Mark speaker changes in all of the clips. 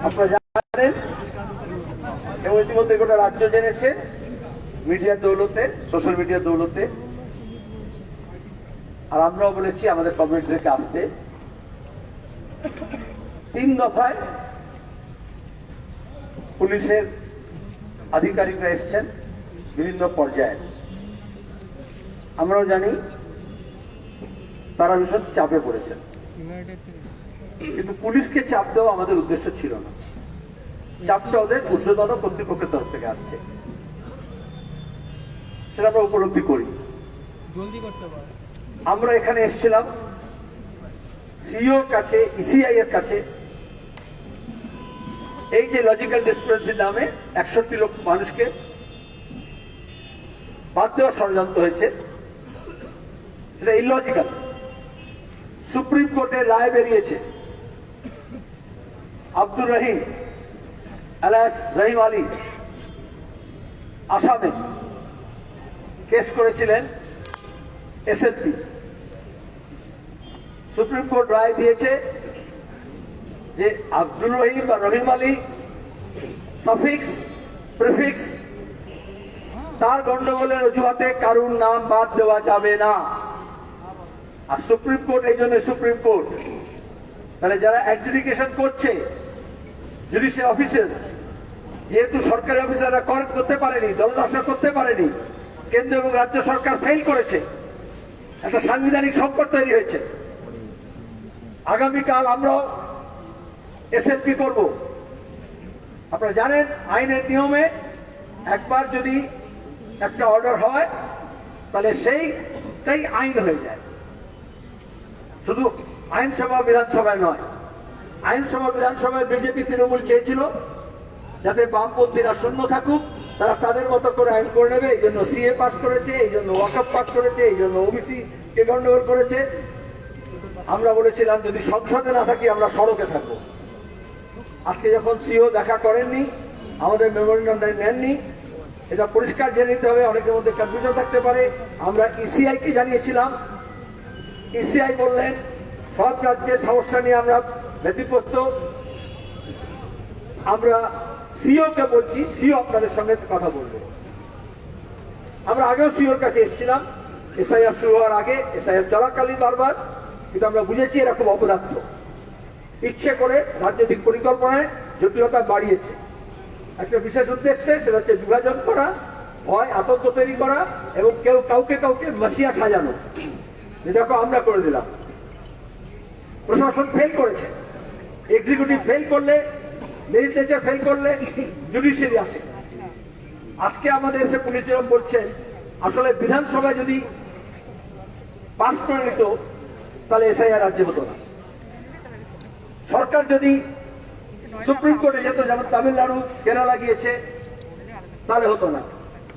Speaker 1: আপনারা জানেন এবং ইতিমধ্যে গোটা রাজ্য জেনেছে মিডিয়ার দৌলতে, সোশ্যাল মিডিয়ার দৌলতে। আর আমরাও বলেছি আমাদের কমিউনিটিদেরকে আসতে। 3 দফায় পুলিশের আধিকারিকরা এসছেন বিভিন্ন পর্যায়ে। আমরাও জানি তারা ভীষণ চাপে পড়েছেন, কিন্তু পুলিশকে চাপ দেওয়া আমাদের উদ্দেশ্য ছিল না। চাপটা ওদের ঊর্ধ্বতন কর্তৃপক্ষের তরফ থেকে আসছে, সেটা আমরা উপলব্ধি করি। আমরা এখানে এসেছিলাম সিইওর কাছে, ইসিআই এর কাছে, এই যে লজিক্যাল ডিসক্রিপেন্সির নামে 61 লক্ষ মানুষকে বাদ দেওয়ার ষড়যন্ত্র হয়েছে, সেটা ইলজিক্যাল। সুপ্রিম কোর্টের রায় বেরিয়েছে। আব্দুর রহিম আলিয়াস রহিম আলী আসামে কেস করেছিলেন এসএলপি। সুপ্রিম কোর্ট রায় দিয়েছে যে আব্দুর রহিম বা রহিম আলী সাফিক্স প্রিফিক্স তার গন্ডগোলের অজুহাতে কারুর নাম বাদ দেওয়া যাবে না। আর সুপ্রিম কোর্ট, এই জন্য সুপ্রিম কোর্ট, তাহলে যারা অ্যাডজুডিকেশন করছে জুডিশিয়াল অফিসার, যেহেতু সরকারি অফিসাররা করতে পারেনি, দলদাসরা করতে পারেনি, কেন্দ্র এবং রাজ্য সরকার ফেল করেছে, একটা সাংবিধানিক সংকট তৈরি হয়েছে। আগামীকাল আমরাও এসএলপি করব। আপনারা জানেন আইনের নিয়মে একবার যদি একটা অর্ডার হয় তাহলে সেইটাই আইন হয়ে যায়। শুধু আইনসভা বিধানসভায় নয়, আইনসভা বিধানসভায় বিজেপি তৃণমূল চেয়েছিল যাতে বামপন্থীরা শূন্য থাকুক, তারা তাদের মতো করে আইন করে নেবে। এই জন্য সিএ পাস করেছে, এই জন্য ওয়াকফ পাস করেছে, এই জন্য ওবিসি কে গন্ডগোল করেছে। আমরা বলেছিলাম যদি সংসদে না থাকি আমরা সড়কে থাকবো। আজকে যখন সিও দেখা করেননি, আমাদের মেমোরেন্ডাম নেননি, এটা পরিষ্কার জেনে নিতে হবে। অনেকের মধ্যে কনফিউশন থাকতে পারে। আমরা ইসিআই কে জানিয়েছিলাম, ইসিআই বললেন সব রাজ্যের সমস্যা নিয়ে আমরা ব্যতিব্যস্ত। আমরা সিও কে বলছি, সিও আপনাদের সঙ্গে কথা বলবে। আমরা আগেও সিওর কাছে এসেছিলাম এসআইআর শুরু হওয়ার আগে, এসআইআর চলাকালীন বারবার, কিন্তু আমরা বুঝেছি এরা খুব অপদার্থ। ইচ্ছে করে রাজনৈতিক পরিকল্পনায় জটিলতা বাড়িয়েছে একটা বিশেষ উদ্দেশ্যে, সেটা হচ্ছে বিভাজন করা, ভয় আতঙ্ক তৈরি করা এবং কাউকে মাসিয়া সাজানো। দেখো আমরা করে দিলাম। প্রশাসন ফেল করেছে, এক্সিকিউটিভ ফেল করলে, লেজিসলেচার ফেল করলে জুডিশিয়ারি আসে। আজকে আমাদের এসে পুলিশ যেরকম বলছেন, আসলে বিধানসভায় যদি পাস করে নিত তাহলে এসআইআর রাজ্যে হতো না। সরকার যদি সুপ্রিম কোর্টে যেত, যেমন তামিলনাড়ু কেরালা গিয়েছে, তাহলে হতো না।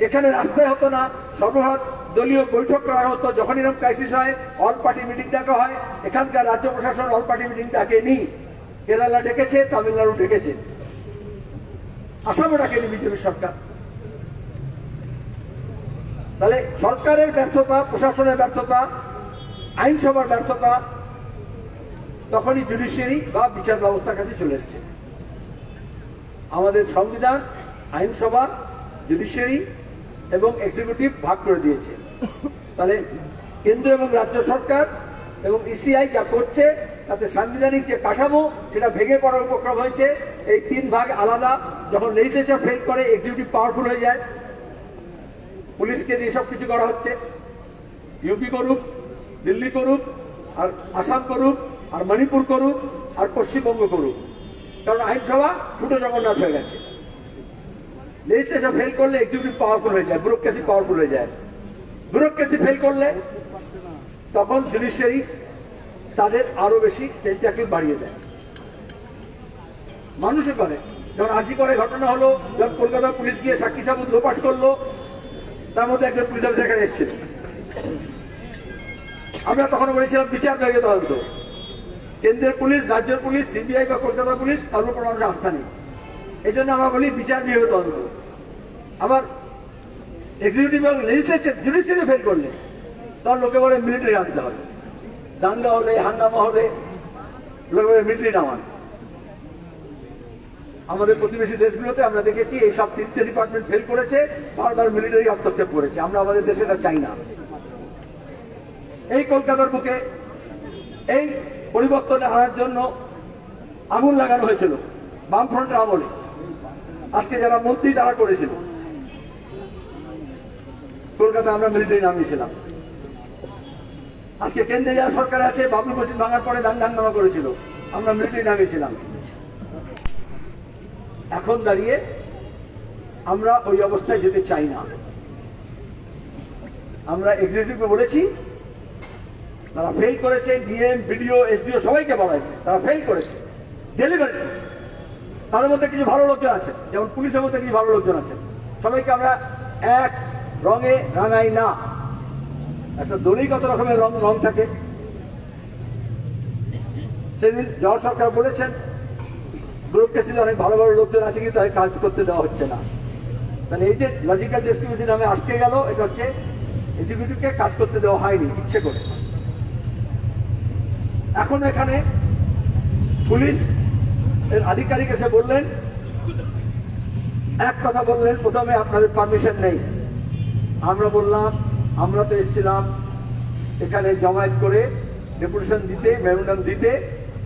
Speaker 1: এখানে রাস্তায় হতো না, সর্ববৃহৎ দলীয় বৈঠক করা হতো। যখন এরকম ক্রাইসিস হয় অল পার্টি মিটিং ডাকা হয়। এখানকার রাজ্য প্রশাসন অল পার্টি মিটিং ডাকেনি। কেরালা ডেকেছে, তামিলনাড়ু ডেকেছে, আসামও ডাকেনি বিজেপি সরকার। তাহলে সরকারের ব্যর্থতা, প্রশাসনের ব্যর্থতা, আইনসভার ব্যর্থতা, তখনই জুডিশিয়ারি বা বিচার ব্যবস্থার কাছে চলে এসছে। আমাদের সংবিধান আইনসভা, জুডিশিয়ারি এবং এক্সিকিউটিভ ভাগ করে দিয়েছে। তাহলে কেন্দ্র এবং রাজ্য সরকার এবং ইসিআই যা করছে তাতে সাংবিধানিক যে কাঠামো সেটা ভেঙে পড়ার উপক্রম হয়েছে। এই 3 ভাগ আলাদা। যখন লেজিসলেচার ফেল করে এক্সিকিউটিভ পাওয়ারফুল হয়ে যায়। পুলিশকে দিয়ে সব কিছু করা হচ্ছে। ইউপি করুক, দিল্লি করুক, আর আসাম করুক, আর মণিপুর করুক, আর পশ্চিমবঙ্গ করুক, কারণ আইনসভা ছোট জগন্নাথ হয়ে গেছে। লেজিসলেচার ফেল করলে এক্সিকিউটিভ পাওয়ারফুল হয়ে যায়, ব্যুরোক্রেসি পাওয়ারফুল হয়ে যায়। ব্যুরোক্রেসি ফেল করলে তখন জুডিশিয়ারি তাদের আরো বেশি টেন্টাকেল বাড়িয়ে দেয়। মানুষে করে, যখন আজি করে ঘটনা হলো, যখন কলকাতা পুলিশ গিয়ে সাক্ষী সাবুত লোপাট করলো, তার মধ্যে একজন পুলিশ অফিসার এখানে এসেছিল। আমরা তখন বলেছিলাম বিচার বিভাগীয় তদন্ত। কেন্দ্রের পুলিশ, রাজ্যের পুলিশ, সিবিআই বা কলকাতা পুলিশ, তার উপর মানুষের আস্থা নেই। এই জন্য আমরা বলি বিচার বিভাগীয় তদন্ত। আবার এক্সিকিউটিভ এবং লেজিসলেচার, জুডিশিয়ারি ফেল করলে তখন লোকে বলে মিলিটারি আনতে হবে। দাঙ্গা হলে, হাঙ্গামা হলে লোকে বলে মিলিটারি নামান। আমাদের প্রতিবেশী দেশগুলোতে আমরা দেখেছি এই সব তিনটে ডিপার্টমেন্ট ফেল করেছে, বারবার মিলিটারি হস্তক্ষেপ করেছে। আমরা আমাদের দেশে এটা চাই না। এই কলকাতার বুকে এই পরিবর্তনে আনার জন্য আগুন লাগানো হয়েছিল বামফ্রন্টের আমলে। আজকে যারা মন্ত্রী তারা করেছিল, কলকাতা আমরা মিলিটারি নামিয়েছিলাম। আজকে কেন্দ্রে যারা সরকার আছে, বাবুল মসজিদ ভাঙার পরে দাঙ্গামা করেছিল, আমরা মিলিটারি নামিয়েছিলাম। এখন দাঁড়িয়ে আমরা ওই অবস্থায় যেতে চাই না। আমরা এক্সিকিউটিভকে বলেছি, তারা ফেল করেছে। ডিএম, বিডিও, এসডিও সবাইকে বলা হয়েছে, তারা ফেল করেছে ডেলিভারিটি। তাদের মধ্যে কিছু ভালো লোকজন আছে, যেমন পুলিশের মধ্যে কিছু ভালো লোকজন আছে। সবাইকে আমরা এক রঙে রাঙাই না। একটা দলই কত রকমের রং থাকে। সেদিন জওয়াহর সরকার বলেছেন ব্যুরোক্রেসিতে অনেক ভালো ভালো লোকজন আছে, কিন্তু তাদের কাজ করতে দেওয়া হচ্ছে না। তাহলে এই যে লজিক্যাল ডিসক্রিমিনেশন নামে আটকে গেল, এটা হচ্ছে এক্সিকিউটিভকে কাজ করতে দেওয়া হয়নি ইচ্ছে করে। এখন এখানে পুলিশ এর আধিকারিক এসে বললেন, এক কথা বললেন, প্রথমে আপনাদের পারমিশন নেই। আমরা বললাম আমরা তো এসেছিলাম এখানে জমায়েত করে ডেপুটেশন দিতে, মেমোরান্ডাম দিতে,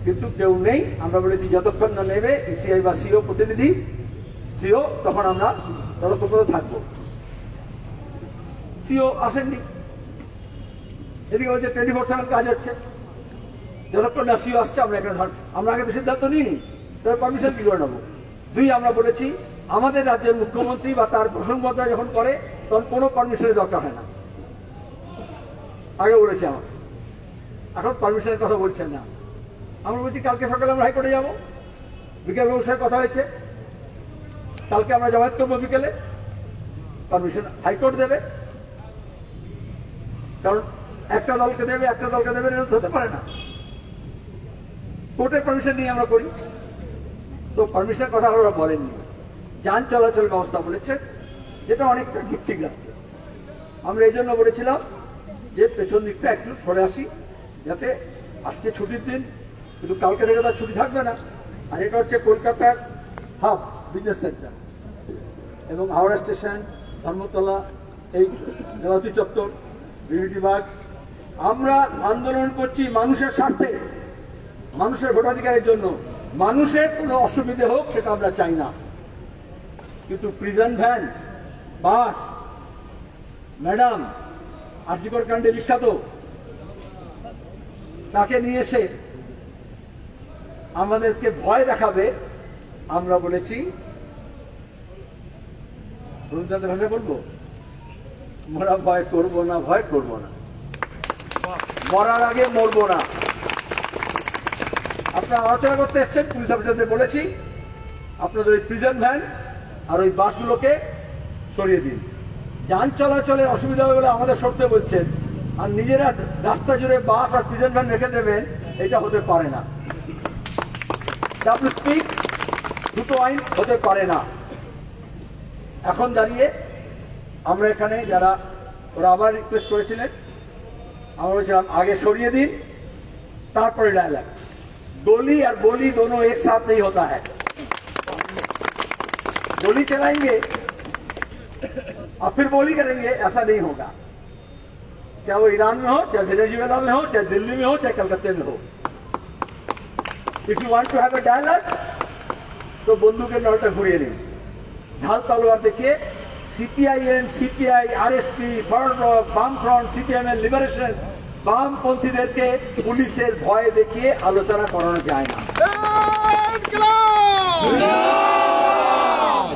Speaker 1: কিন্তু কেউ নেই। আমরা বলেছি যতক্ষণ না নেবে ইসিআই বা সিও প্রতিনিধি, সিও, তখন আমরা ততক্ষণ পর্যন্ত থাকবো। সিও আসেননি। এদিকে বলছে 24/7 কাজ হচ্ছে, যতক্ষণ না সিও আসছে আমরা এখানে আমরা আগে তো সিদ্ধান্ত নিইনি, তার পারমিশন কি করে নেবো? দুই, আমরা বলেছি আমাদের রাজ্যের মুখ্যমন্ত্রী বা তার প্রসঙ্গতা যখন করে তখন কোনো পারমিশনের দরকার হয় না। আগে বলেছি আমার, এখন পারমিশনের কথা বলছেন না। আমরা বলছি কালকে সকালে আমরা হাইকোর্টে যাবো, বিকেল ব্যবসায় কথা হয়েছে, কালকে আমরা জমায়েত করবো বিকেলে, পারমিশন হাইকোর্ট দেবে। কারণ একটা দলকে দেবে, একটা দলকে দেবে, এটা হতে পারে না। কোর্টের পারমিশন নিয়ে আমরা করি, তো পারমিশনের কথা ওরা বলেননি। যান চলাচল ব্যবস্থা বলেছে, যেটা অনেকটা যুক্তিগ্রাহ্য। আমরা এই জন্য বলেছিলাম যে পেছন দিকটা একটু সরে আসি, যাতে আজকে ছুটির দিন, কিন্তু কালকে থেকে তার ছুটি থাকবে না। আর এটা হচ্ছে কলকাতার হাব বিজনেস সেন্টার, এবং হাওড়া স্টেশন, ধর্মতলা, এই নেতাজি চত্বর, বিউটি বাগ। আমরা আন্দোলন করছি মানুষের স্বার্থে, মানুষের ভোটাধিকারের জন্য। মানুষের কোনো অসুবিধে হোক সেটা আমরা চাই না, কিন্তু প্রিজন ভ্যান, বাস, ম্যাডাম আরজিকর কাণ্ডে বিখ্যাত, তাকে নিয়ে এসে আমাদেরকে ভয় দেখাবে। আমরা বলেছি, ভাষা বলবো, মোরা ভয় করবো না, ভয় করবো না, মরার আগে মরবো না। আপনারা আলোচনা করতে এসছেন, পুলিশ অফিসারদের বলেছি আপনাদের ওই প্রিজন ভ্যান আর ওই বাসগুলোকে সরিয়ে দিন। যান চলাচলের অসুবিধা হবে বলে আমাদের সরতে বলছেন, আর নিজেরা রাস্তা জুড়ে বাস আর প্রিজন ভ্যান রেখে দেবেন, এটা হতে পারে না। ডাবল স্পিড, দুটো আইন হতে পারে না। এখন দাঁড়িয়ে আমরা এখানে যারা, ওরা আবার রিকোয়েস্ট করেছিলেন, আমরা বলছিলাম আগে সরিয়ে দিন, তারপরে ডায়লগ। गोली और बोली दोनों एक साथ नहीं होता है। गोली चलाएंगे और फिर बोली करेंगे, ऐसा नहीं होगा। चाहे वो ईरान में हो, चाहे वेनेजुएला में हो, चाहे दिल्ली में हो, चाहे कलकत्ते में हो। If you want to have a dialogue, तो बंदूकेर नलटा घुरिए निन, ढाल तलवार देखिए। सीपीआईएम, सीपीआई, आरएसपी, फरवर्ड ब्लक, বামফ্রন্ট, সিপিএম এর লিবারেশন, বামপন্থীদেরকে পুলিশের ভয় দেখিয়ে আলোচনা করানো যায় না।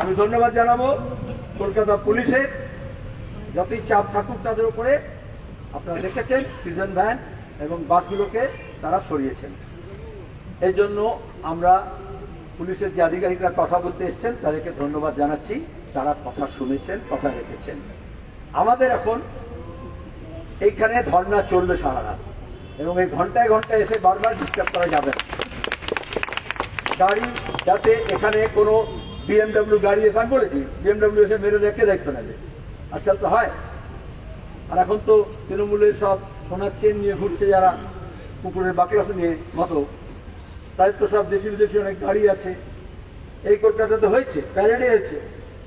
Speaker 1: আমি ধন্যবাদ জানাবো কলকাতা পুলিশের, যতই চাপ থাকুক তাদের উপরে। আপনারা দেখেছেন প্রিজন ভ্যান এবং বাসগুলোকে তারা সরিয়েছেন। এই জন্য আমরা পুলিশের যে আধিকারিকরা কথা বলতে এসছেন তাদেরকে ধন্যবাদ জানাচ্ছি। তারা কথা শুনেছেন, কথা রেখেছেন। আমাদের এখন এইখানে ধর্ণা চলবে সারা রাত, এবং এই ঘন্টায় ঘন্টায় এসে বারবার ডিস্টার্ব করা যাবে না। গাড়ি যাতে এখানে কোনো বিএমডব্লিউ গাড়ি এসে, আমি বলেছি বিএমডব্লিউ এসে মেরে রেখে দায়িত্ব নেবে। আজকাল তো হয়। আর এখন তো তৃণমূলের সব সোনার চেন নিয়ে ঘুরছে যারা, কুকুরের বাকলাস নিয়ে মতো, তাদের তো সব দেশি বিদেশি অনেক গাড়ি আছে। এই কলকাতাতে হয়েছে, প্যারেডে হয়েছে,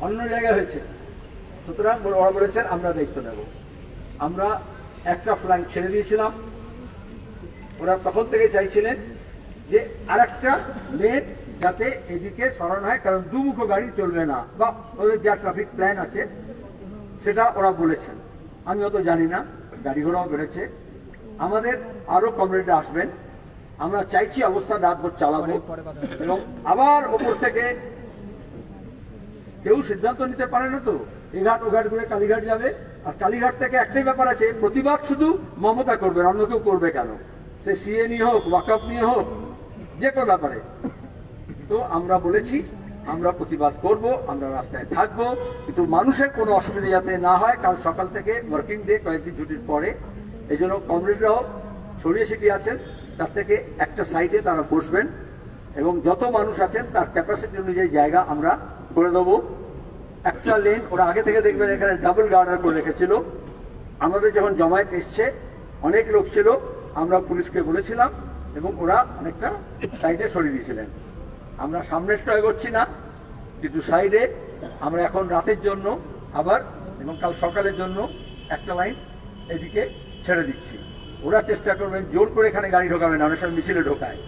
Speaker 1: অন্য জায়গায় হয়েছে। সুতরাং ওরা বলেছেন আমরা দায়িত্ব নেব। আমরা একটা ফ্ল্যাঙ্ক ছেড়ে দিয়েছিলাম। ওরা তখন থেকে চাইছিলেন যে আরেকটা লেন যাতে এদিকে সরানো হয়, কারণ দুমুখ গাড়ি চলবে না, বা ওদের যা ট্রাফিক প্ল্যান আছে সেটা ওরা বলেছেন। আমি অত জানি না, গাড়ি ঘোড়াও বেড়েছে। আমাদের আরো কমরেডরা আসবেন, আমরা চাইছি অবস্থা রাতভর চালাবো, এবং আবার ওপর থেকে কেউ সিদ্ধান্ত নিতে পারে না তো এই ঘাট ও ঘাট ঘুরে কালীঘাট যাবে। আর কালীঘাট থেকে একটাই ব্যাপার আছে, প্রতিবাদ শুধু মমতা করবেন, অন্য কেউ করবে কেন? সে সিএ নিয়ে হোক, ওয়াকফ নিয়ে হোক, যে কোনো ব্যাপারে। তো আমরা বলেছি আমরা প্রতিবাদ করব, আমরা রাস্তায় থাকবো, কিন্তু মানুষের কোনো অসুবিধা যাতে না হয়। কাল সকাল থেকে ওয়ার্কিং ডে, কয়েকদিন ছুটির পরে, এই জন্য কমরেডরাও ছড়িয়ে ছিটিয়ে আছেন, তার থেকে একটা সাইডে তারা বসবেন, এবং যত মানুষ আছেন তার ক্যাপাসিটি অনুযায়ী জায়গা আমরা করে দেবো। একটা লেন ওরা আগে থেকে দেখবেন এখানে ডাবল গার্ডার করে রেখেছিল। আমাদের যখন জমায়েত এসছে, অনেক লোক ছিল, আমরা পুলিশকে বলেছিলাম, এবং ওরা অনেকটা সাইডে সরিয়ে দিয়েছিলেন। আমরা সামনেরটা এগোচ্ছি না, কিন্তু সাইডে আমরা এখন রাতের জন্য আবার এবং কাল সকালের জন্য একটা লাইন এদিকে ছেড়ে দিচ্ছি। ওরা চেষ্টা করবেন জোর করে এখানে গাড়ি ঢোকাবেন, অনেক সময় মিছিলে ঢোকায়,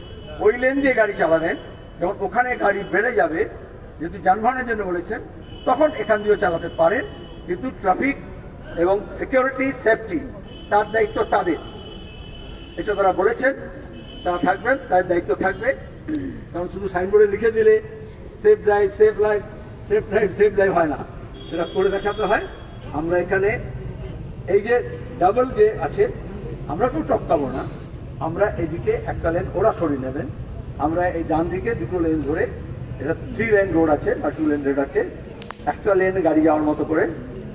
Speaker 1: ওই লেন দিয়ে গাড়ি চালাবেন। যখন ওখানে গাড়ি বেড়ে যাবে, যেহেতু যানবাহনের জন্য বলেছেন, তখন এখান দিয়েও চালাতে পারেন, কিন্তু ট্রাফিক এবং সিকিউরিটি সেফটি তার দায়িত্ব তাদের। এটা তারা বলেছেন, তারা থাকবেন, তার দায়িত্ব থাকবে। কারণ শুধু সাইনবোর্ডে লিখে দিলে safe drive, safe life, safe drive, safe drive হয় না, সেটা করে দেখাতে হয়। আমরা এখানে এই যে ডাবল যে আছে, আমরা কেউ টপকাবো না, আমরা এদিকে একটা লেন ওরা সরিয়ে নেবেন, আমরা এই ডান দিকে দুটো লেন ধরে, এটা 3 লেন রোড আছে বা 2 লেন রোড আছে, একটা লেন গাড়ি যাওয়ার মতো করে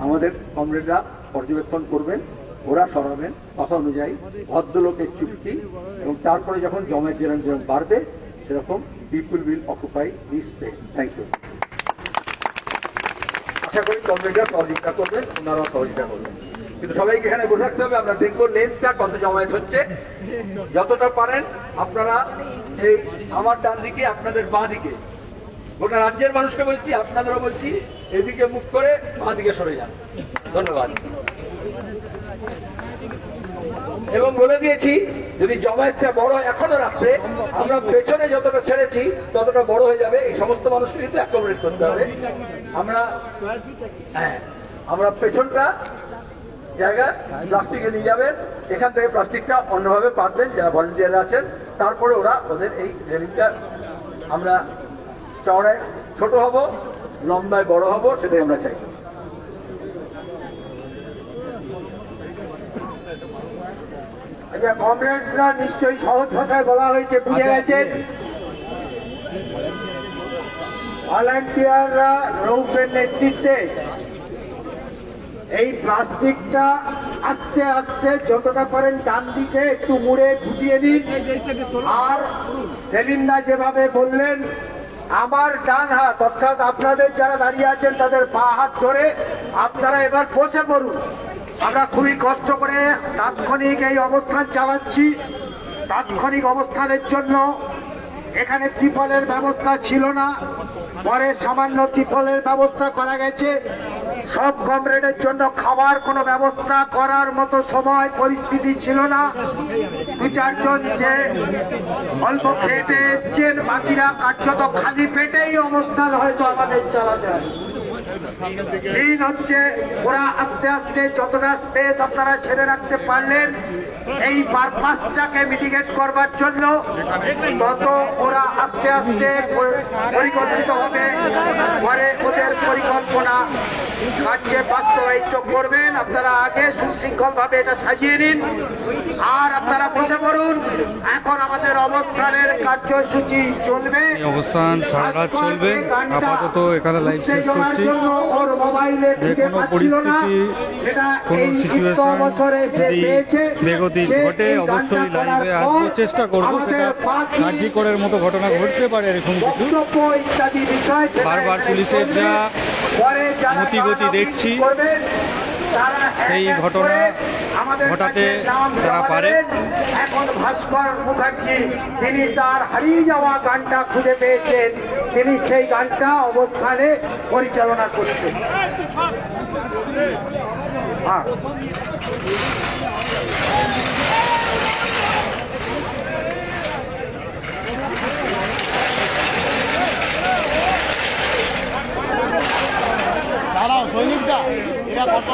Speaker 1: আমাদের কমরেডরা পর্যবেক্ষণ করবেন, ওরা সরাবেন কথা অনুযায়ী, ভদ্রলোকের চুক্তি। এবং তারপরে যখন জমায়েত যেরকম বাড়বে, সেরকম people will occupy this place. Thank you. আশা করি কমরেডরা সহযোগিতা করবেন, ওনারাও সহযোগিতা করবেন, কিন্তু সবাইকে এখানে বসে রাখতে হবে। আমরা দেখবো লেনটা কত জমায়েত হচ্ছে, যতটা পারেন আপনারা এই আমার ডান দিকে, আপনাদের বাঁ দিকে, গোটা রাজ্যের মানুষকে বলছি, আপনাদেরও বলছি, এদিকে মুখ করে বাঁ দিকে সরে যান। ধন্যবাদ। এবং বলে দিয়েছি, যদি জমায়েতটা বড় হয় এখনো রাখতে, আমরা পেছনে যতটা ছেড়েছি ততটা বড় হয়ে যাবে। এই সমস্ত মানুষকে কিন্তু অ্যাকোমোডেট করতে হবে। আমরা পেছনটা জায়গা প্লাস্টিকে নিয়ে যাবেন, এখান থেকে প্লাস্টিকটা অন্যভাবে পাতবেন যারা ভলেন্টিয়ার আছেন। তারপরে ওরা ওদের এই রেলিংটা, আমরা চওড়ায় ছোট হব, লম্বায় বড় হব, সেটাই আমরা চাই।
Speaker 2: আচ্ছা, কমরেডসরা নিশ্চয়ই সহজ ভাষায় বলা হয়েছে, বুঝে গেছেন। ভলান্টিয়াররা রৌফের নেতৃত্বে এই প্লাস্টিকটা আস্তে আস্তে যতটা পারেন ডান দিকে একটু মুড়ে ঢুকিয়ে দিন। আর সেলিমদা যেভাবে বললেন, আমার ডান হাত অর্থাৎ আপনাদের যারা দাঁড়িয়ে আছেন তাদের বাঁ হাত ধরে আপনারা এবার বসে পড়ুন। আমরা খুবই কষ্ট করে তাৎক্ষণিক এই অবস্থান চালাচ্ছি। তাৎক্ষণিক অবস্থানের জন্য এখানে ত্রিপলের ব্যবস্থা ছিল না, পরে সামান্য ত্রিপলের ব্যবস্থা করা গেছে। সব কমরেডের জন্য খাবার কোনো ব্যবস্থা করার মতো সময় পরিস্থিতি ছিল না। 2-4 জন যে অল্প খেতে এসছেন, বাকিরা কার্যত খালি পেটেই অবস্থান হয়তো আমাদের চালাতে হবে। দিন হচ্ছে ওরা আস্তে আস্তে যতটা স্পেস আপনারা ছেড়ে রাখতে পারলেন এই পারপাসটাকে মিটিগেট করবার জন্য, তত ওরা আস্তে আস্তে পরিকল্পিত হবে, পরে ওদের পরিকল্পনা কার্যে বাস্তবায়িত করবেন। আপনারা আগে সুশৃঙ্খল ভাবে এটা সাজিয়ে নিন, আর আপনারা বসে পড়ুন। এখন আমাদের অবস্থানের কার্যসূচি চলবে,
Speaker 3: অবস্থান সারা রাত চলবে। আপাতত এখানে লাইভ শেষ করছি। যে কোনো পরিস্থিতি, কোনো সিচুয়েশন যদি বেগতি ঘটে, অবশ্যই লাইভে আসবো, চেষ্টা করবো। সেটা কার্যকরের মতো ঘটনা ঘটতে পারে, এরকম কিছু বারবার পুলিশের যা মতিগতি দেখছি, সেই ঘটনা ঘটাতে তারা পারে।
Speaker 2: এখন ভাস্কর মুখার্জি তিনি তার হারিয়ে যাওয়া গানটা খুঁজে পেয়েছেন। তিনি সেই গানটা অবস্থানে পরিচালনা করছেন। হ্যাঁ,
Speaker 4: দাঁড়াও সৈনিকটা এরা কত